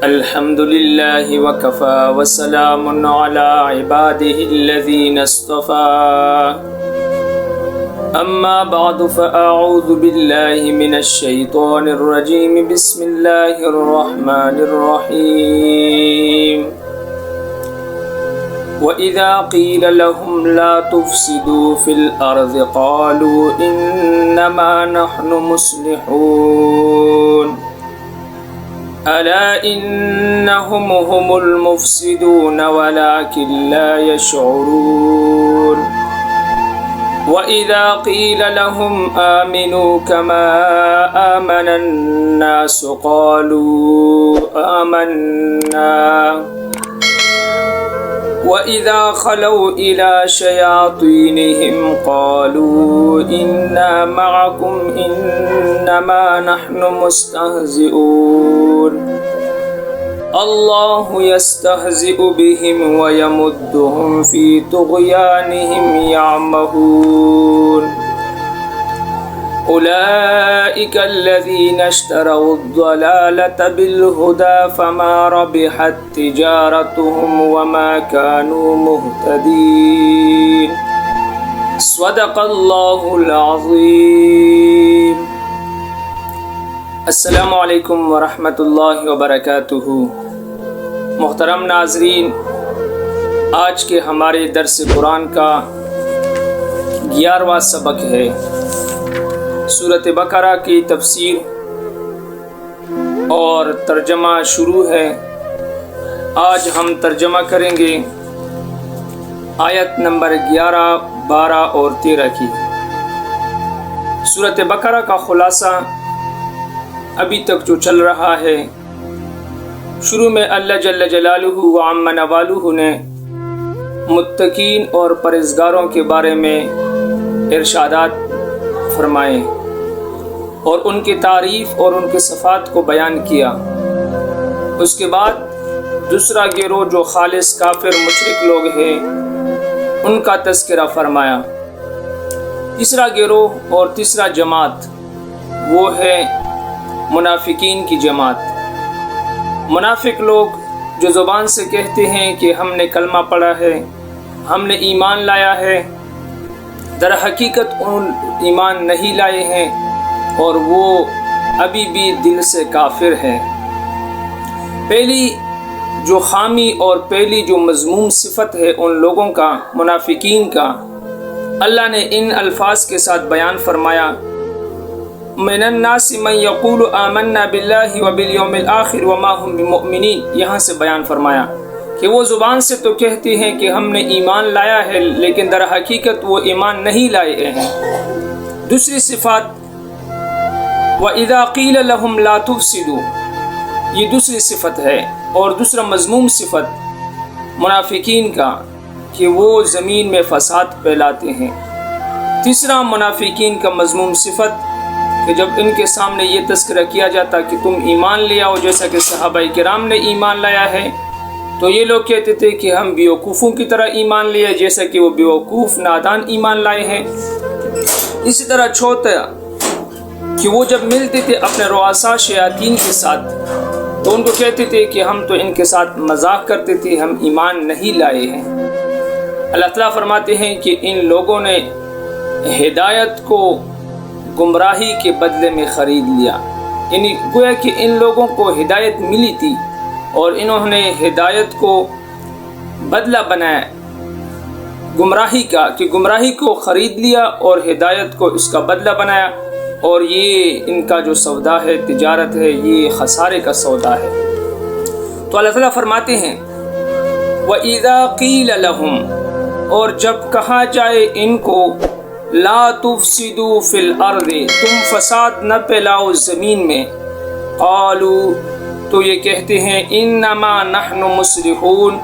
الحمد لله وكفى وسلام على عباده الذين اصطفى أما بعد فأعوذ بالله من الشيطان الرجيم بسم الله الرحمن الرحيم وَإِذَا قِيلَ لَهُمْ لَا تُفْسِدُوا فِي الْأَرْضِ قَالُوا إِنَّمَا نَحْنُ مُصْلِحُونَ أَلَا إِنَّهُمْ هُمُ الْمُفْسِدُونَ وَلَكِنْ لَا يَشْعُرُونَ وَإِذَا قِيلَ لَهُمْ آمِنُوا كَمَا آمَنَ النَّاسُ قَالُوا آمَنَّا وَإِذَا خَلَوْا إِلَى شَيَاطِينِهِمْ قَالُوا إِنَّا مَعَكُمْ إِنَّمَا نَحْنُ مُسْتَهْزِئُونَ اللَّهُ يَسْتَهْزِئُ بِهِمْ وَيَمُدُّهُمْ فِي طُغْيَانِهِمْ يَعْمَهُونَ أولئك الذين اشتروا الضلالة بالهدى فما ربحت تجارتهم وما كانوا مهتدين صدق الله العظيم. السلام علیکم ورحمۃ اللہ وبرکاتہ. محترم ناظرین، آج کے ہمارے درس قرآن کا 11واں سبق ہے. سورۃ بقرہ کی تفسیر اور ترجمہ شروع ہے. آج ہم ترجمہ کریں گے آیت نمبر 11، 12 اور 13 کی. سورۃ بقرہ کا خلاصہ ابھی تک جو چل رہا ہے، شروع میں اللہ جل جلالہ و عم نوالہ نے متقین اور پرہیزگاروں کے بارے میں ارشادات فرمائے اور ان کی تعریف اور ان کے صفات کو بیان کیا. اس کے بعد دوسرا گروہ جو خالص کافر مشرک لوگ ہیں ان کا تذکرہ فرمایا. تیسرا گروہ اور تیسرا جماعت وہ ہے منافقین کی جماعت. منافق لوگ جو زبان سے کہتے ہیں کہ ہم نے کلمہ پڑھا ہے، ہم نے ایمان لایا ہے، در حقیقت ان ایمان نہیں لائے ہیں اور وہ ابھی بھی دل سے کافر ہیں. پہلی جو خامی اور پہلی جو مذموم صفت ہے ان لوگوں کا، منافقین کا، اللہ نے ان الفاظ کے ساتھ بیان فرمایا: من الناس من یقول آمنا باللہ وبالیوم الآخر وما هم بمؤمنین. یہاں سے بیان فرمایا کہ وہ زبان سے تو کہتے ہیں کہ ہم نے ایمان لایا ہے، لیکن در حقیقت وہ ایمان نہیں لائے ہیں. دوسری صفات وَإِذَا قِيلَ لَهُمْ لَا تُفْسِدُوا، یہ دوسری صفت ہے اور دوسرا مذموم صفت منافقین کا کہ وہ زمین میں فساد پھیلاتے ہیں. تیسرا منافقین کا مذموم صفت کہ جب ان کے سامنے یہ تذکرہ کیا جاتا کہ تم ایمان لے آؤ جیسا کہ صحابہ کرام نے ایمان لایا ہے، تو یہ لوگ کہتے تھے کہ ہم بیوقوفوں کی طرح ایمان لیے جیسا کہ وہ بیوقوف نادان ایمان لائے ہیں. اسی طرح چوتھا کہ وہ جب ملتے تھے اپنے رؤساء شیاطین کے ساتھ تو ان کو کہتے تھے کہ ہم تو ان کے ساتھ مذاق کرتے تھے، ہم ایمان نہیں لائے ہیں. اللہ تعالیٰ فرماتے ہیں کہ ان لوگوں نے ہدایت کو گمراہی کے بدلے میں خرید لیا. یعنی گویا کہ ان لوگوں کو ہدایت ملی تھی اور انہوں نے ہدایت کو بدلہ بنایا گمراہی کا، کہ گمراہی کو خرید لیا اور ہدایت کو اس کا بدلہ بنایا، اور یہ ان کا جو سودا ہے، تجارت ہے، یہ خسارے کا سودا ہے. تو اللہ تعالیٰ فرماتے ہیں وَإِذَا قِيلَ لَهُمْ، اور جب کہا جائے ان کو لا تفسدوا فی الارض، تم فساد نہ پھیلاؤ زمین میں، قالوا، تو یہ کہتے ہیں انما نحن مصلحون،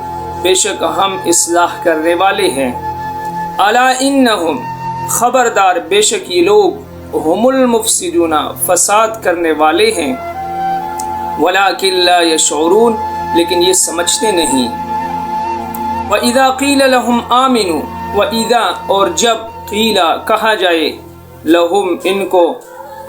بے شک ہم اصلاح کرنے والے ہیں. الا انہم، خبردار بے شک یہ لوگ، ہم المفسدون، فساد کرنے والے ہیں، ولکن لا یشعرون، لیکن یہ سمجھتے نہیں. وَإِذَا قِيلَ لَهُمْ آمِنُوا، وَإِذَا، اور جب قیلا کہا جائے، لہم ان کو،